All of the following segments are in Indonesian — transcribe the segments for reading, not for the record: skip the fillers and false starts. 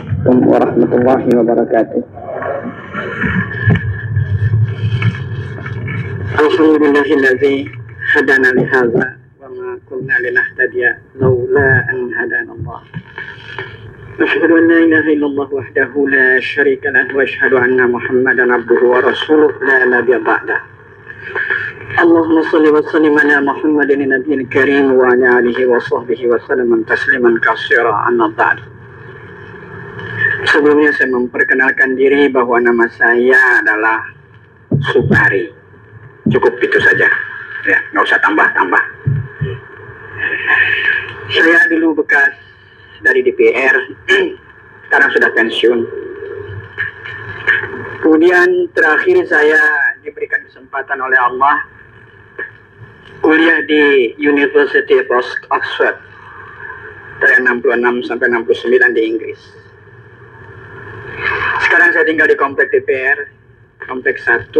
Assalamualaikum warahmatullahi wabarakatuh. Alhamdulillahilladzi hadana lihadza wa ma kunna linahtadiya laula an hadanallah. Asyhadu an la ilaha illallah wahdahu la syarika lahu wa asyhadu anna Muhammadan abduhu wa rasuluh la nabiyya ba'dah. Allahumma shalli wa sallim ala Muhammadin nabiyil karim wa ala alihi wa sahbihi wa sallam tasliman katsira amma ba'd. Sebelumnya saya memperkenalkan diri bahwa nama saya adalah Subari. Cukup itu saja, ya, nggak usah tambah-tambah. Saya dulu bekas dari DPR, sekarang sudah pensiun. Kemudian terakhir saya diberikan kesempatan oleh Allah kuliah di University of Oxford dari 66 sampai 69 di Inggris. Sekarang saya tinggal di komplek DPR, komplek 1,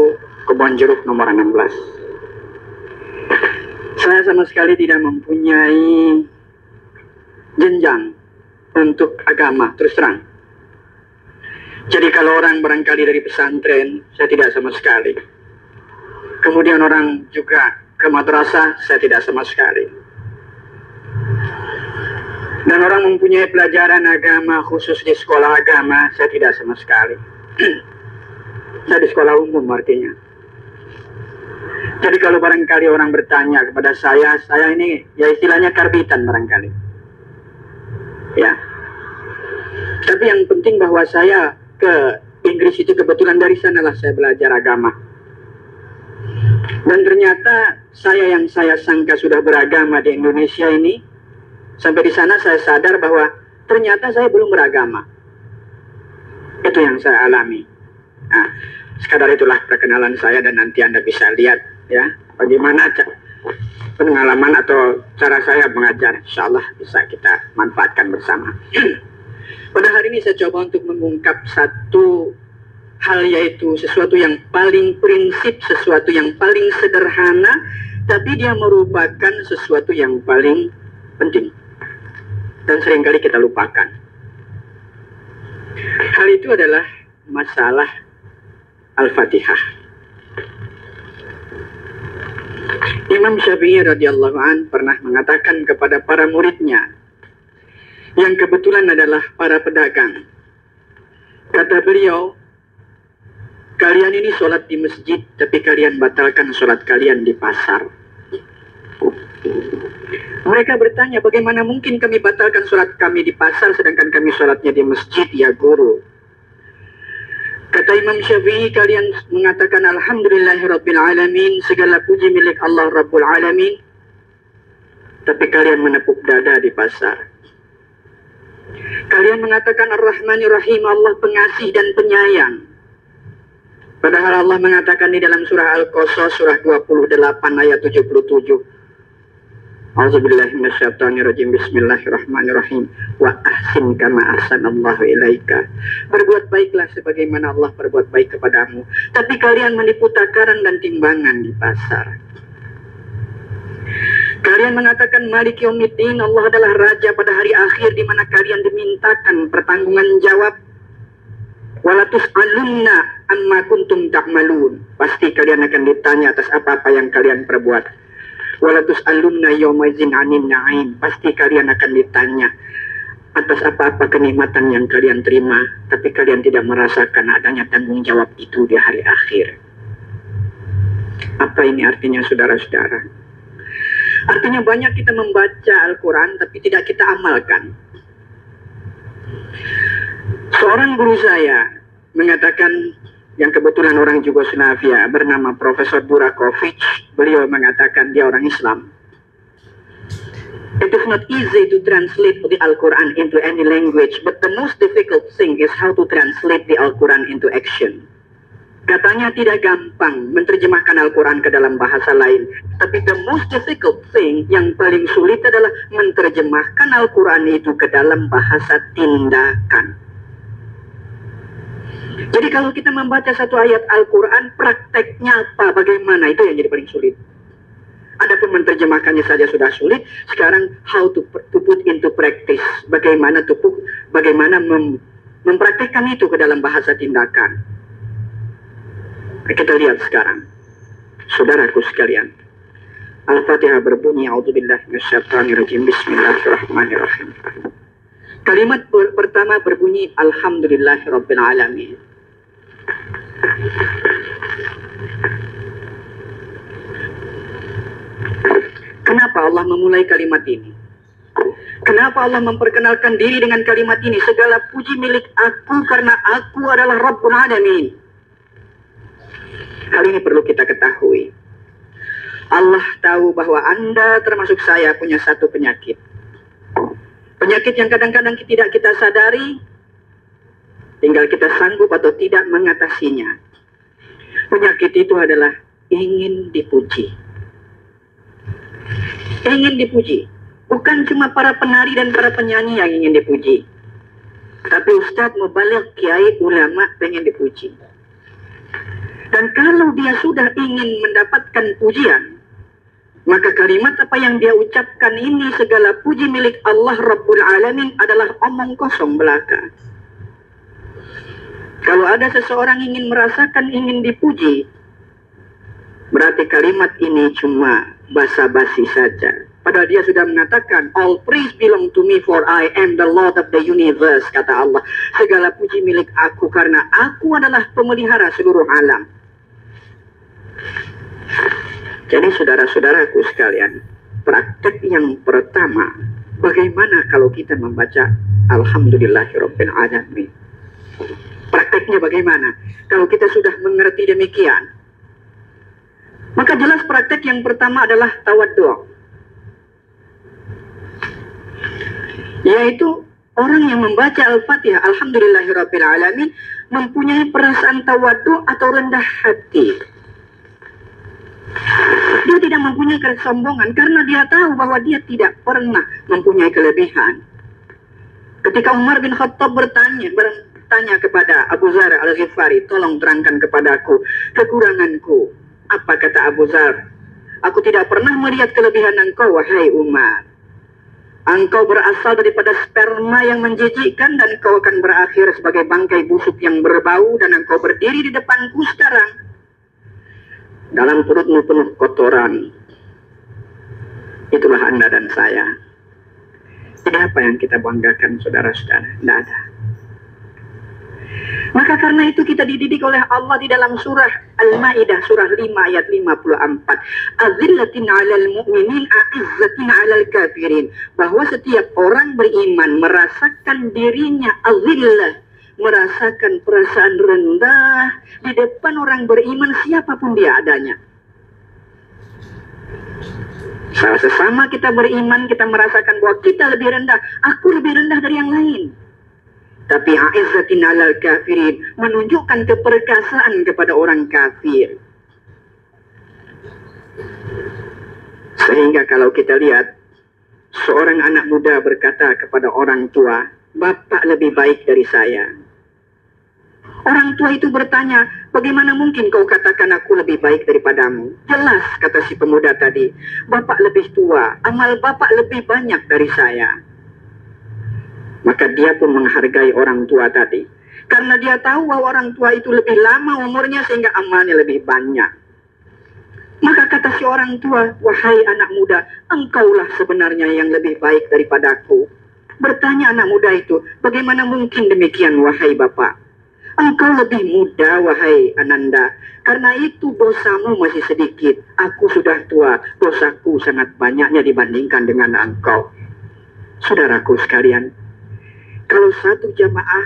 Kebon Jeruk nomor 16. Saya sama sekali tidak mempunyai jenjang untuk agama, terus terang. Jadi kalau orang barangkali dari pesantren, saya tidak sama sekali. Kemudian orang juga ke madrasah, saya tidak sama sekali. Dan orang mempunyai pelajaran agama khusus di sekolah agama, saya tidak sama sekali. Saya di sekolah umum artinya. Jadi kalau barangkali orang bertanya kepada saya ini ya istilahnya karbitan barangkali. Ya. Tapi yang penting bahwa saya ke Inggris itu kebetulan dari sanalah saya belajar agama. Dan ternyata saya yang saya sangka sudah beragama di Indonesia ini, sampai di sana saya sadar bahwa ternyata saya belum beragama. Itu yang saya alami. Nah, sekadar itulah perkenalan saya dan nanti Anda bisa lihat ya bagaimana pengalaman atau cara saya mengajar. Insyaallah bisa kita manfaatkan bersama. Pada hari ini saya coba untuk mengungkap satu hal, yaitu sesuatu yang paling prinsip, sesuatu yang paling sederhana, tapi dia merupakan sesuatu yang paling penting dan seringkali kita lupakan. Hal itu adalah masalah Al-Fatihah. Imam Syafi'i radhiyallahu an pernah mengatakan kepada para muridnya yang kebetulan adalah para pedagang. Kata beliau, kalian ini sholat di masjid, tapi kalian batalkan sholat kalian di pasar. Mereka bertanya, bagaimana mungkin kami batalkan sholat kami di pasar, sedangkan kami sholatnya di masjid, ya guru? Kata Imam Syafi'i, kalian mengatakan Alhamdulillahirabbil alamin, segala puji milik Allah Rabbul Alamin, tapi kalian menepuk dada di pasar. Kalian mengatakan Ar-Rahmanir Rahim, Allah pengasih dan penyayang, padahal Allah mengatakan di dalam surah Al-Qasas surah 28 ayat 77, A'udzubillahi minasyaitonirrajim, bismillahirrahmanirrahim, wa ahsin kama ahsanallahu ilaika. Berbuat baiklah sebagaimana Allah berbuat baik kepadamu, tapi kalian menipu takaran dan timbangan di pasar. Kalian mengatakan Malik Yaumiddin, Allah adalah raja pada hari akhir, di mana kalian dimintakan pertanggungan jawab. Walatus alunna amma kuntum ta'malun, pasti kalian akan ditanya atas apa-apa yang kalian perbuat. Walatus alunna yaumazin anin na'im, pasti kalian akan ditanya atas apa-apa kenikmatan yang kalian terima, tapi kalian tidak merasakan adanya tanggung jawab itu di hari akhir. Apa ini artinya, saudara-saudara? Artinya banyak kita membaca Al-Quran tapi tidak kita amalkan. Seorang guru saya mengatakan, yang kebetulan orang Yugoslavia, bernama Profesor Burakovic, beliau mengatakan dia orang Islam. It is not easy to translate the Al-Quran into any language, but the most difficult thing is how to translate the Al-Quran into action. Katanya tidak gampang menerjemahkan Al-Quran ke dalam bahasa lain, tapi the most difficult thing, yang paling sulit adalah menerjemahkan Al-Quran itu ke dalam bahasa tindakan. Jadi kalau kita membaca satu ayat Al-Quran, prakteknya apa, bagaimana, itu yang jadi paling sulit. Adapun menerjemahkannya saja sudah sulit, sekarang how to put into practice, bagaimana mempraktikkan itu ke dalam bahasa tindakan. Kita lihat sekarang, saudaraku sekalian. Al-Fatihah berbunyi, A'udzubillahi minasyaitonirrajim, Bismillahirrahmanirrahim. Kalimat pertama berbunyi, Alhamdulillahirabbil alamin. Kenapa Allah memulai kalimat ini? Kenapa Allah memperkenalkan diri dengan kalimat ini? Segala puji milik aku karena aku adalah Rabbul Alamin. Hal ini perlu kita ketahui. Allah tahu bahwa Anda termasuk saya punya satu penyakit. Penyakit yang kadang-kadang tidak kita sadari, tinggal kita sanggup atau tidak mengatasinya. Penyakit itu adalah ingin dipuji. Ingin dipuji. Bukan cuma para penari dan para penyanyi yang ingin dipuji. Tapi Ustadz, mubalik, kiai, ulama pengen dipuji. Dan kalau dia sudah ingin mendapatkan pujian, maka kalimat apa yang dia ucapkan ini, segala puji milik Allah Rabbul Alamin, adalah omong kosong belaka. Kalau ada seseorang ingin merasakan ingin dipuji, berarti kalimat ini cuma basa-basi saja. Padahal dia sudah mengatakan, all praise belong to me for I am the Lord of the universe, kata Allah. Segala puji milik aku karena aku adalah pemelihara seluruh alam. Jadi saudara-saudaraku sekalian, praktek yang pertama, bagaimana kalau kita membaca Alhamdulillahirabbil alamin? Prakteknya bagaimana? Kalau kita sudah mengerti demikian, maka jelas praktek yang pertama adalah tawaddu'. Yaitu orang yang membaca Al-Fatihah Alhamdulillahirabbil alamin mempunyai perasaan tawaddu' atau rendah hati. Dia tidak mempunyai kesombongan karena dia tahu bahwa dia tidak pernah mempunyai kelebihan. Ketika Umar bin Khattab bertanya kepada Abu Dzar Al-Ghifari, tolong terangkan kepadaku kekuranganku. Apa kata Abu Dzar? Aku tidak pernah melihat kelebihan engkau, wahai Umar. Engkau berasal daripada sperma yang menjijikkan dan engkau akan berakhir sebagai bangkai busuk yang berbau, dan engkau berdiri di depanku sekarang. Dalam perutmu penuh kotoran. Itulah Anda dan saya. Jadi apa yang kita banggakan, saudara-saudara? Tidak ada. Maka karena itu kita dididik oleh Allah di dalam surah Al-Ma'idah, surah 5 ayat 54. Azillatin 'alal mu'minin, a'izzatin 'alal kafirin. Bahwa setiap orang beriman merasakan dirinya azillah, merasakan perasaan rendah di depan orang beriman siapapun dia adanya. Sesama kita beriman, kita merasakan bahwa kita lebih rendah, aku lebih rendah dari yang lain. Tapi a'izzatin 'alal kafirin menunjukkan keperkasaan kepada orang kafir. Sehingga kalau kita lihat seorang anak muda berkata kepada orang tua, "Bapak lebih baik dari saya." Orang tua itu bertanya, "Bagaimana mungkin kau katakan aku lebih baik daripadamu?" "Jelas," kata si pemuda tadi, "Bapak lebih tua, amal Bapak lebih banyak dari saya." Maka dia pun menghargai orang tua tadi. Karena dia tahu bahwa orang tua itu lebih lama umurnya sehingga amalnya lebih banyak. Maka kata si orang tua, "Wahai anak muda, engkaulah sebenarnya yang lebih baik daripadaku." Bertanya anak muda itu, "Bagaimana mungkin demikian, wahai bapak?" "Engkau lebih muda, wahai Ananda. Karena itu dosamu masih sedikit. Aku sudah tua, dosaku sangat banyaknya dibandingkan dengan engkau." Saudaraku sekalian, kalau satu jamaah,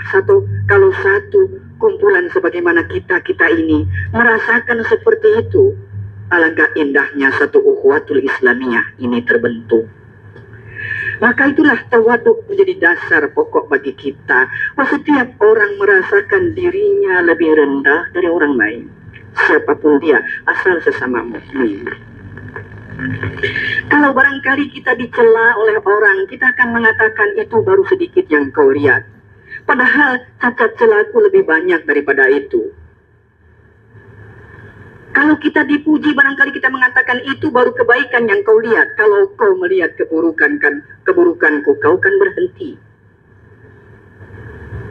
kalau satu kumpulan sebagaimana kita ini merasakan seperti itu, alangkah indahnya satu ukhuwatul Islamiyah ini terbentuk. Maka itulah tawaduk menjadi dasar pokok bagi kita. Bahwa setiap orang merasakan dirinya lebih rendah dari orang lain, siapapun dia, asal sesama mukmin. Kalau barangkali kita dicela oleh orang, kita akan mengatakan itu baru sedikit yang kau lihat. Padahal cacat celaku lebih banyak daripada itu. Kalau kita dipuji, barangkali kita mengatakan itu baru kebaikan yang kau lihat. Kalau kau melihat keburukanku, kau kan berhenti.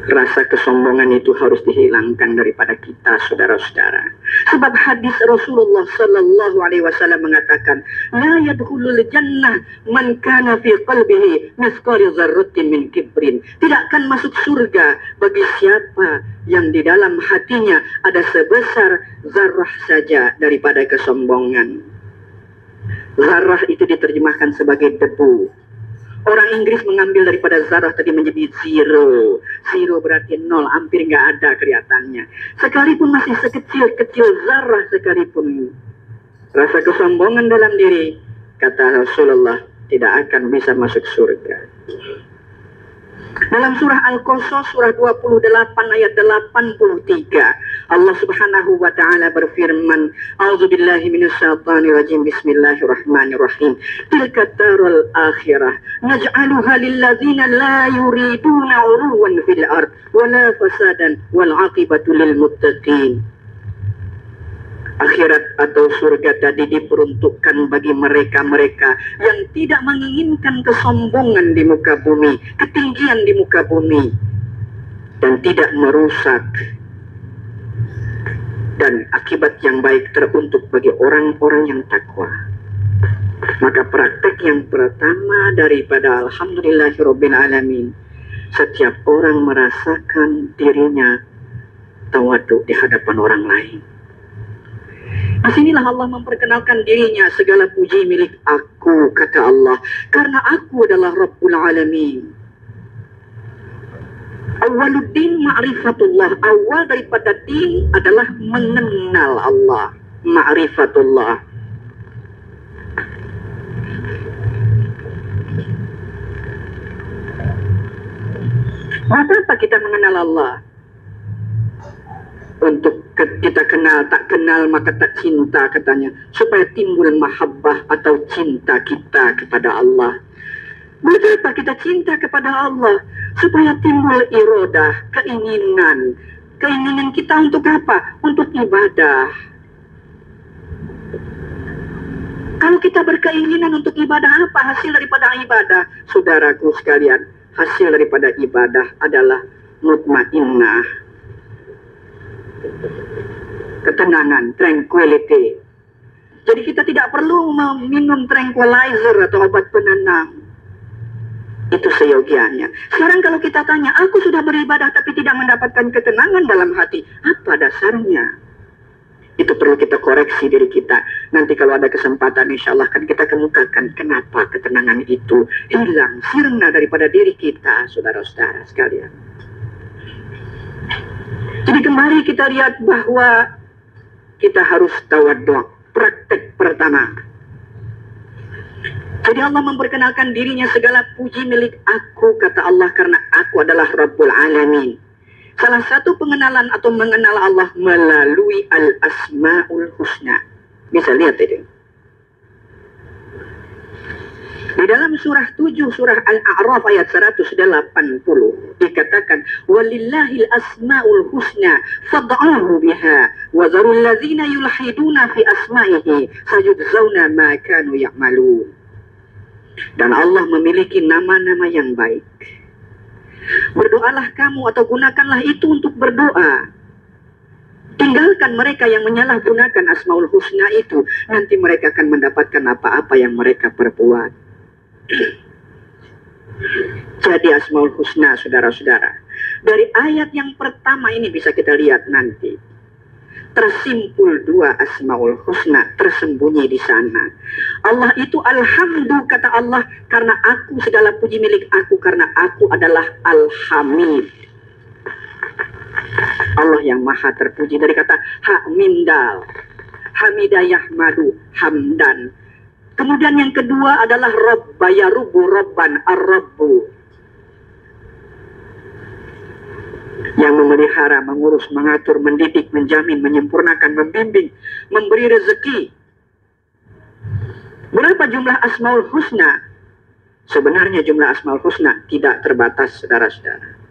Rasa kesombongan itu harus dihilangkan daripada kita, saudara-saudara. Sebab hadis Rasulullah sallallahu alaihi wasallam mengatakan, la yadkhulul jannah man kana fi qalbihi mithqal dzarratin min kibrin. Tidak akan masuk surga bagi siapa yang di dalam hatinya ada sebesar zarrah saja daripada kesombongan. Zarrah itu diterjemahkan sebagai debu. Orang Inggris mengambil daripada zarah tadi menjadi zero. Zero berarti nol, hampir nggak ada kelihatannya. Sekalipun masih sekecil-kecil zarah sekalipun, rasa kesombongan dalam diri, kata Rasulullah, tidak akan bisa masuk surga. Dalam surah Al-Qasas, surah 28 ayat 83, Allah subhanahu wa ta'ala berfirman, A'udzubillahi minasyaitonirrajim, bismillahirrahmanirrahim. Tilka darul akhirah, naj'aluha lilladzina la yuriduna 'uluwan fil ard, wala fasadan, wal 'aqibatu lil muttaqin. Akhirat atau surga tadi diperuntukkan bagi mereka-mereka yang tidak menginginkan kesombongan di muka bumi, ketinggian di muka bumi, dan tidak merusak. Dan akibat yang baik teruntuk bagi orang-orang yang takwa. Maka praktek yang pertama daripada alhamdulillahirabbil alamin, setiap orang merasakan dirinya tawadhu di hadapan orang lain. Disinilah Allah memperkenalkan dirinya, segala puji milik aku, kata Allah, karena aku adalah Rabbul Alamin. Awaluddin ma'rifatullah, awal daripada din adalah mengenal Allah, ma'rifatullah. Maka kita mengenal Allah? Untuk kita kenal, tak kenal maka tak cinta, katanya, supaya timbul mahabbah atau cinta kita kepada Allah. Betapa kita cinta kepada Allah? Supaya timbul irodah, keinginan kita untuk apa? Untuk ibadah. Kalau kita berkeinginan untuk ibadah, apa hasil daripada ibadah? Saudaraku sekalian, hasil daripada ibadah adalah mutmainnah, ketenangan, tranquility. Jadi kita tidak perlu meminum tranquilizer atau obat penenang. Itu seyogianya. Sekarang kalau kita tanya, aku sudah beribadah tapi tidak mendapatkan ketenangan dalam hati, apa dasarnya? Itu perlu kita koreksi diri kita. Nanti kalau ada kesempatan, insya Allah kan kita kemukakan kenapa ketenangan itu hilang, sirna daripada diri kita, saudara-saudara sekalian. Jadi kembali kita lihat bahwa kita harus tawadhu, praktek pertama. Jadi Allah memperkenalkan dirinya, segala puji milik aku, kata Allah, karena aku adalah Rabbul Alamin. Salah satu pengenalan atau mengenal Allah melalui Al-Asma'ul Husna. Bisa lihat itu. Di dalam surah 7, surah Al-A'raf ayat 180 dikatakan, walillahil asma'ul husna fad'uhu biha wa zarul ladzina yulhiduna fi asma'ihi sayujzauna ma kanu ya'malun. Dan Allah memiliki nama-nama yang baik. Berdoalah kamu atau gunakanlah itu untuk berdoa. Tinggalkan mereka yang menyalahgunakan Asmaul Husna itu. Nanti mereka akan mendapatkan apa-apa yang mereka perbuat. Jadi Asmaul Husna, saudara-saudara, dari ayat yang pertama ini bisa kita lihat nanti tersimpul dua Asmaul Husna tersembunyi di sana. Allah itu alhamdu, kata Allah, karena aku, segala puji milik aku, karena aku adalah Al-Hamid. Allah yang maha terpuji, dari kata hamindal, hamidah yahmadu, hamdan. Kemudian yang kedua adalah Rabba yarubu rabban ar-rabbu, yang memelihara, mengurus, mengatur, mendidik, menjamin, menyempurnakan, membimbing, memberi rezeki. Berapa jumlah Asmaul Husna? Sebenarnya jumlah Asmaul Husna tidak terbatas, saudara-saudara.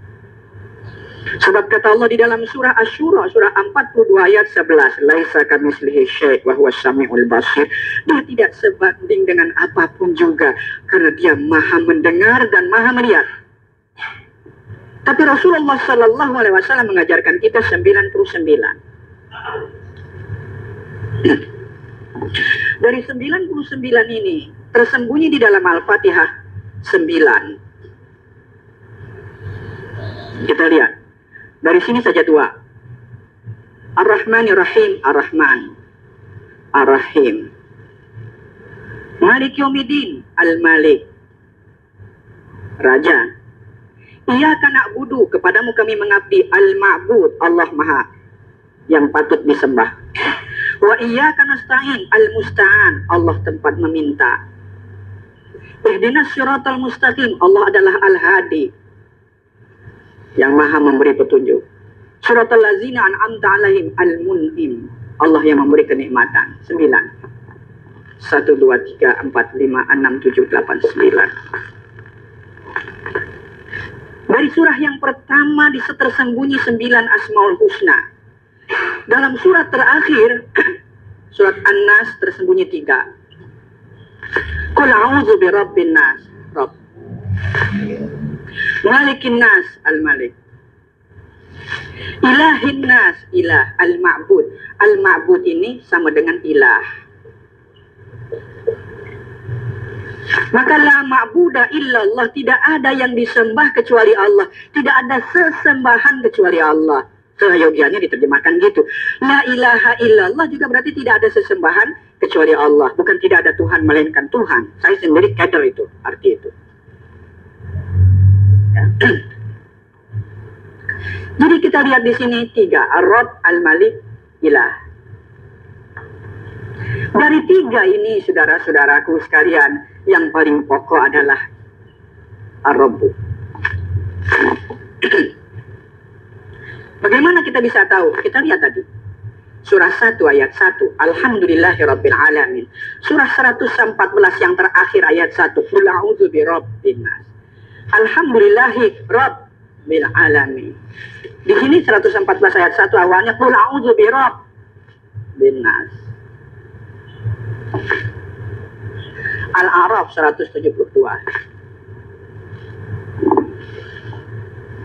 Sebab kata Allah di dalam surah Asy-Syura, surah 42 ayat 11, laisa kamitslihi syai' wa huwas samiul basir. Dia tidak sebanding dengan apapun juga, karena dia maha mendengar dan maha melihat. Tapi Rasulullah Sallallahu Alaihi Wasallam mengajarkan kita 99. Dari 99 ini tersembunyi di dalam Al-Fatihah 9. Kita lihat. Dari sini saja 2. Ar-Rahmanir-Rahim, Ar-Rahman, Ar-Rahim. Malik Yaumiddin, Al-Malik, Raja. Iyyaka na'budu, kepadamu kami mengabdi, Al-Ma'bud, Allah Maha yang patut disembah. Wa iyyaka nasta'in, Al-Musta'an, Allah tempat meminta. Ihdinas siratal mustaqim, Allah adalah Al-Hadi yang Maha memberi petunjuk. Siratal ladzina an'amta 'alaihim, Al-Mun'im, Allah yang memberi kenikmatan. 9. 1, 2, 3, 4, 5, 6, 7, 8, 9. Dari surah yang pertama tersembunyi 9 Asmaul Husna. Dalam surat terakhir, surat An-Nas, tersembunyi 3. Qul a'udzu birabbin nas, Rabb. Malikin nas, Al-Malik. Ilahin nas, Ilah, Al-Ma'bud. Al-Ma'bud ini sama dengan ilah. Maka la ma'buda illallah, tidak ada yang disembah kecuali Allah. Tidak ada sesembahan kecuali Allah. Seyogianya diterjemahkan gitu. La ilaha illallah juga berarti tidak ada sesembahan kecuali Allah. Bukan tidak ada Tuhan melainkan Tuhan. Saya sendiri kader itu, arti itu. Ya. Jadi kita lihat di sini 3, Ar-Rabb, Al-Malik, Ilah. Dari 3 ini, saudara-saudaraku sekalian, yang paling pokok adalah Ar-Rabb. Bagaimana kita bisa tahu? Kita lihat tadi. Surah 1 ayat 1. Alhamdulillahirabbil alamin. Surah 114 yang terakhir ayat 1. Qul a'udzu birabbin nas. Alhamdulillahi rabbil alamin. Di sini 114 ayat 1 awalnya qul a'udzu birabbin nas. Al-A'raf 172.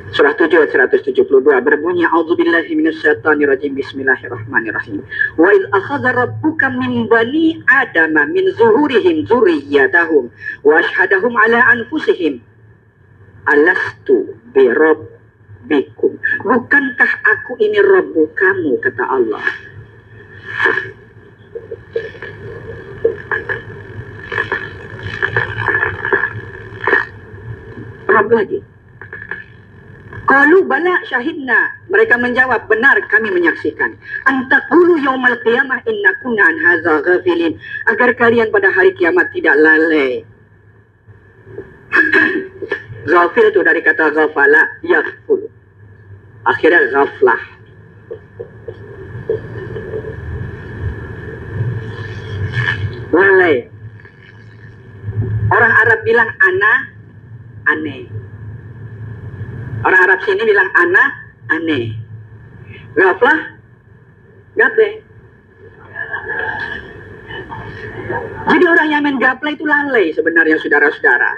Surah 7 ayat 172 berbunyi a'udzubillahi minasyaitonirrajim, bismillahirrahmanirrahim. Wa idz akhadha rabbuka min bani adama min zuhurihim dzurriyyatahum wa asyhadahum ala anfusihim alastu bi rabbikum. Bukankah aku ini Rabbu kamu, kata Allah. Rabb lagi. Qalu bala syahidna. Mereka menjawab, benar kami menyaksikan. Antaqulu yaumal qiyamah inna kunna an hadza ghafilin. Agar kalian pada hari kiamat tidak lalai. Ghafil itu dari kata ghafala, yaghful. Akhirnya ghaflah. Lalai. Orang Arab bilang ana, aneh. Orang Arab sini bilang ana, aneh. Ghaflah, gaple. Jadi orang yang main gaple itu lalai sebenarnya, saudara-saudara.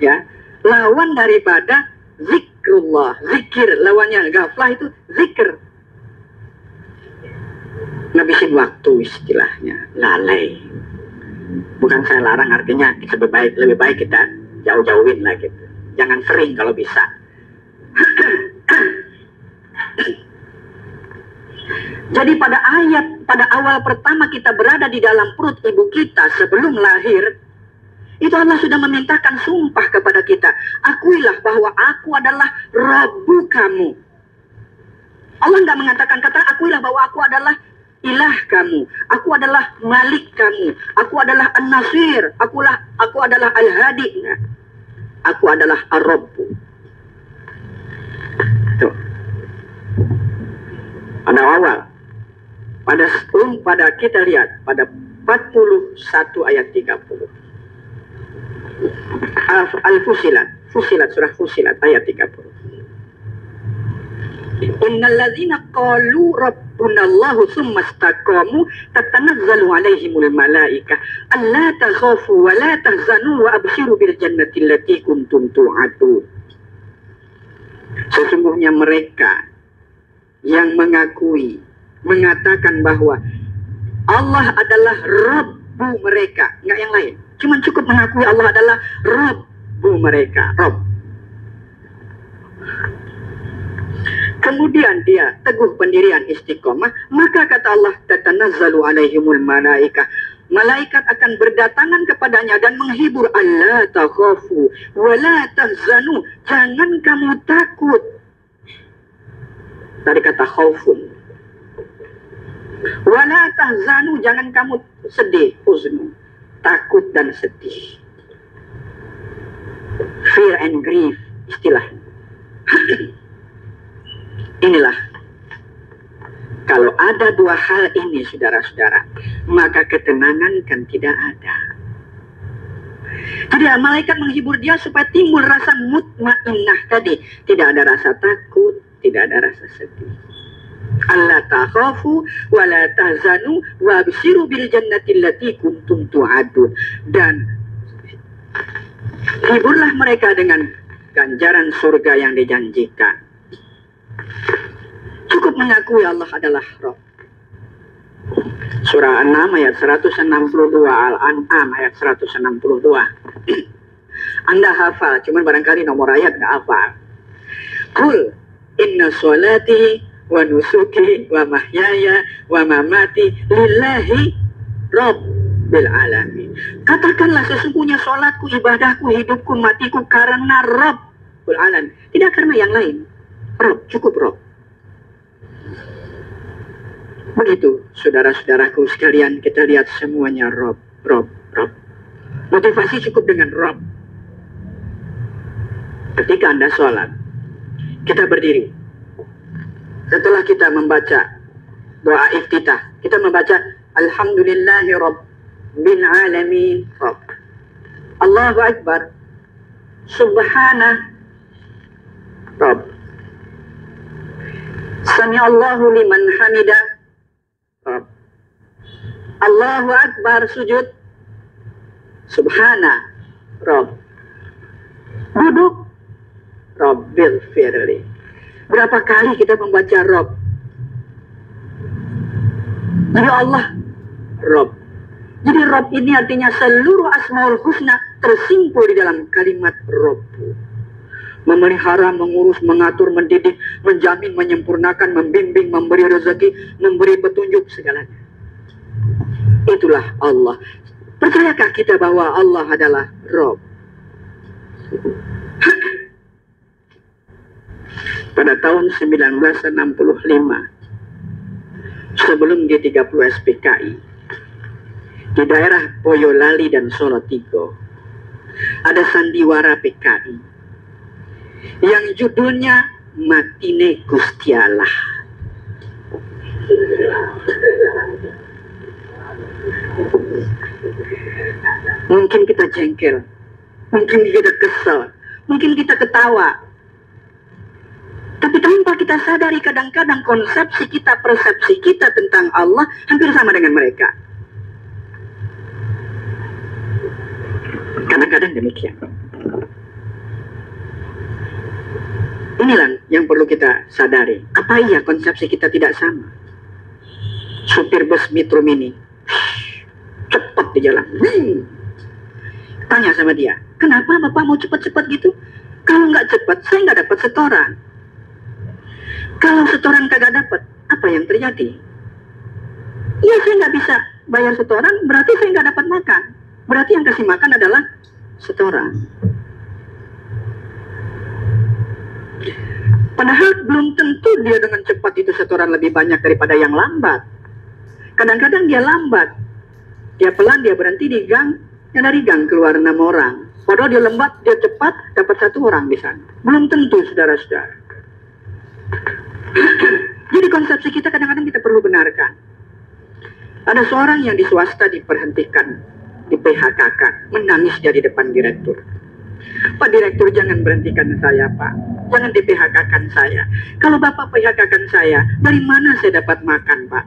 Ya, lawan daripada zikrullah, zikir. Lawannya ghaflah itu zikir. Ngabisin waktu istilahnya, lalai. Bukan saya larang, artinya lebih baik kita jauh-jauhin lah gitu. Jangan sering kalau bisa. Jadi pada awal pertama kita berada di dalam perut ibu kita sebelum lahir, itu Allah sudah memintakan sumpah kepada kita. Akuilah bahwa aku adalah Rabbu kamu. Allah nggak mengatakan kata akuilah bahwa aku adalah ilah kamu, aku adalah malik kamu, aku adalah an-nasir, aku adalah al-hadi. Aku adalah Ar-Rabb. Tuh. Pada awal. Pada kita lihat pada 41 ayat 30. Fusilat, surah Fusilat ayat 30. Innal ladzina qalu rabbunallahu tsumma istaqamu tatanazzalu alaihimul malaikah alla takhafu wa la tahzanu wa abshiru bil jannati allati kuntum tu'adun. Sesungguhnya mereka yang mengatakan bahwa Allah adalah Rabbu mereka, nggak yang lain. Cuma cukup mengakui Allah adalah Rabbu mereka, Rabb. Kemudian dia teguh pendirian istiqomah, maka kata Allah, tatanazzalu alaihimul malaikah. Malaikat akan berdatangan kepadanya dan menghibur, alla takhafu wa la tahzanu, jangan kamu takut. Dari kata khaufun. Wa la tahzanu, jangan kamu sedih, huznu, takut dan sedih. Fear and grief, istilah. Inilah, kalau ada dua hal ini saudara-saudara, maka ketenangan kan tidak ada. Jadi malaikat menghibur dia supaya timbul rasa mutmainnah tadi. Tidak ada rasa takut, tidak ada rasa sedih. Alla takhafu wa la tahzanu wa abshiru bil jannati allati kuntum tu'adun. Dan hiburlah mereka dengan ganjaran surga yang dijanjikan. Cukup mengakui Allah adalah Rabb. Surah 6 ayat 162, Al-An'am ayat 162. Anda hafal, cuman barangkali nomor ayat nggak hafal. Qul inna sholati wa nusuki wa mahyaya wa mamati lillahi rabbil alamin. Katakanlah, sesungguhnya sholatku, ibadahku, hidupku, matiku karena Rabbul alamin, tidak karena yang lain. Rabb, cukup Rabb. Begitu, saudara-saudaraku sekalian, kita lihat semuanya Rabb, Rabb, Rabb. Motivasi cukup dengan Rabb. Ketika Anda sholat, kita berdiri. Setelah kita membaca doa iftitah, kita membaca Alhamdulillahi Rabbil Alamin, Rabb. Allahu Akbar, Subhanah, Rabb. Sami'allahu liman hamidah, Rabb. Allahu Akbar, sujud, Subhana, Rabb. Duduk, Rabbil firli. Berapa kali kita membaca Rabb? Jadi Allah, Rabb. Jadi Rabb ini artinya seluruh Asmaul Husna tersimpul di dalam kalimat Rabbu. Memelihara, mengurus, mengatur, mendidik, menjamin, menyempurnakan, membimbing, memberi rezeki, memberi petunjuk, segalanya. Itulah Allah. Percayakah kita bahwa Allah adalah Rabb? Pada tahun 1965, sebelum G30 SPKI, di daerah Boyolali dan Solotigo, ada sandiwara PKI yang judulnya Matine Gusti Allah. Mungkin kita jengkel, mungkin kita kesel, mungkin kita ketawa. Tapi tanpa kita sadari, kadang-kadang konsepsi kita, persepsi kita tentang Allah hampir sama dengan mereka. Kadang-kadang demikian. Inilah yang perlu kita sadari. Apa iya konsepsi kita tidak sama? Supir bus Metro Mini cepat di jalan. Tanya sama dia, kenapa Bapak mau cepat-cepat gitu? Kalau nggak cepat, saya nggak dapat setoran. Kalau setoran kagak dapat, apa yang terjadi? Iya, saya nggak bisa bayar setoran, berarti saya nggak dapat makan. Berarti yang kasih makan adalah setoran. Padahal belum tentu dia dengan cepat itu setoran lebih banyak daripada yang lambat. Kadang-kadang dia lambat, dia pelan, dia berhenti di gang, yang dari gang keluar 6 orang. Padahal dia lambat, dia cepat, dapat 1 orang di sana. Belum tentu, saudara-saudara. Jadi konsepsi kita kadang-kadang kita perlu benarkan. Ada seorang yang di swasta diperhentikan, di PHK-kan, menangis jadi depan direktur. Pak Direktur, jangan berhentikan saya, Pak. Jangan di PHK-kan saya. Kalau Bapak PHK-kan saya, dari mana saya dapat makan, Pak?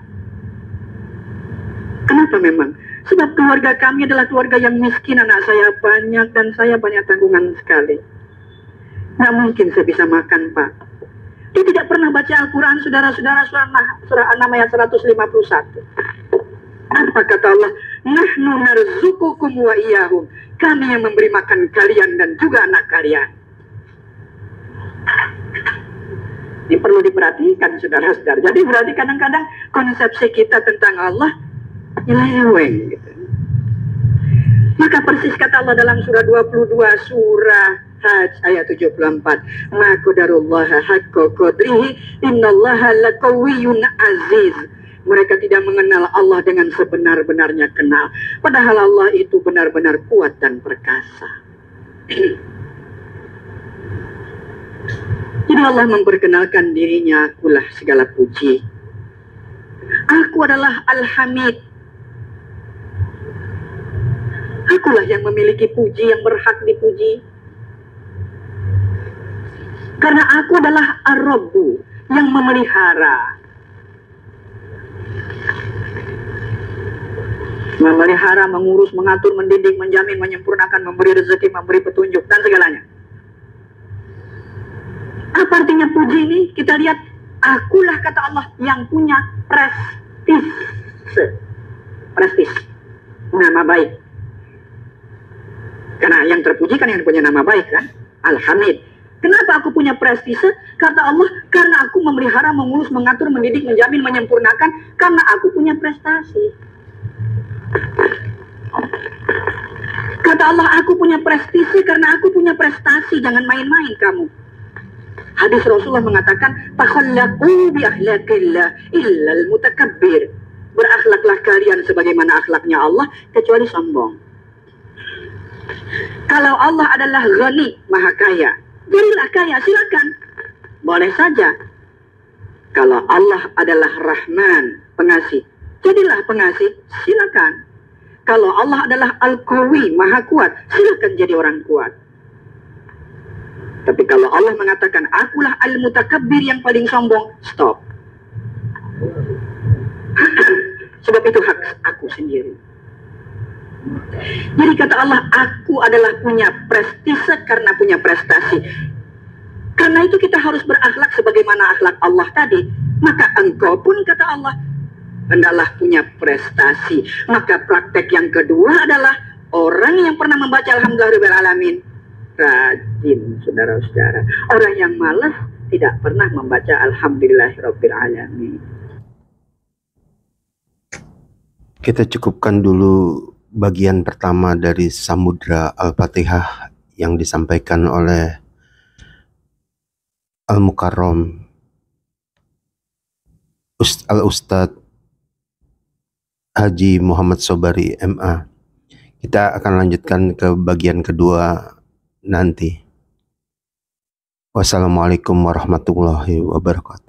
Kenapa memang? Sebab keluarga kami adalah keluarga yang miskin, anak saya banyak, dan saya banyak tanggungan sekali. Nggak mungkin saya bisa makan, Pak. Dia tidak pernah baca Al-Quran, saudara-saudara, surah An-Nam ayat 151. Apa kata Allah? Nahnu narzukukum wa iyahum. Kami yang memberi makan kalian dan juga anak kalian. Ini perlu diperhatikan, saudara-saudara. Jadi berarti kadang-kadang konsepsi kita tentang Allah nyeleweng gitu. Maka persis kata Allah dalam surah 22 surah Hajj ayat 74. Ma qadarullaha haqqa qadrihi innallaha laqawiyyun aziz. Mereka tidak mengenal Allah dengan sebenar-benarnya kenal. Padahal Allah itu benar-benar kuat dan perkasa. Jadi Allah memperkenalkan dirinya, akulah segala puji. Aku adalah Al-Hamid. Akulah yang memiliki puji, yang berhak dipuji. Karena aku adalah Ar-Rabbu, yang memelihara. Memelihara, mengurus, mengatur, mendidik, menjamin, menyempurnakan, memberi rezeki, memberi petunjuk, dan segalanya. Apa artinya puji ini? Kita lihat, akulah kata Allah yang punya prestis. Prestis, nama baik. Karena yang terpuji kan yang punya nama baik kan? Al-Hamid. Kenapa aku punya prestise? Kata Allah, karena aku memelihara, mengurus, mengatur, mendidik, menjamin, menyempurnakan. Karena aku punya prestasi. Kata Allah, aku punya prestise karena aku punya prestasi. Jangan main-main kamu. Hadis Rasulullah mengatakan, takhallaqu bi akhlaqillah illal mutakabbir. Berakhlaklah kalian sebagaimana akhlaknya Allah, kecuali sombong. Kalau Allah adalah ghani, maha kaya, jadilah kaya, silakan. Boleh saja. Kalau Allah adalah Rahman, pengasih, jadilah pengasih, silakan. Kalau Allah adalah Al-Qawi, maha kuat, silakan jadi orang kuat. Tapi kalau Allah mengatakan, akulah Al-Mutakabbir yang paling sombong, stop. Sebab itu hak aku sendiri. Jadi kata Allah, aku adalah punya prestise karena punya prestasi. Karena itu kita harus berakhlak sebagaimana akhlak Allah tadi. Maka engkau pun kata Allah, hendaklah punya prestasi. Maka praktek yang kedua adalah orang yang pernah membaca Alhamdulillahirrahmanirrahim rajin, saudara-saudara. Orang yang malas tidak pernah membaca Alhamdulillahirrahmanirrahim. Kita cukupkan dulu bagian pertama dari Samudra Al-Fatihah yang disampaikan oleh Al-Mukarram Al-Ustadz Haji Muhammad Sobari MA. Kita akan lanjutkan ke bagian kedua nanti. Wassalamualaikum warahmatullahi wabarakatuh.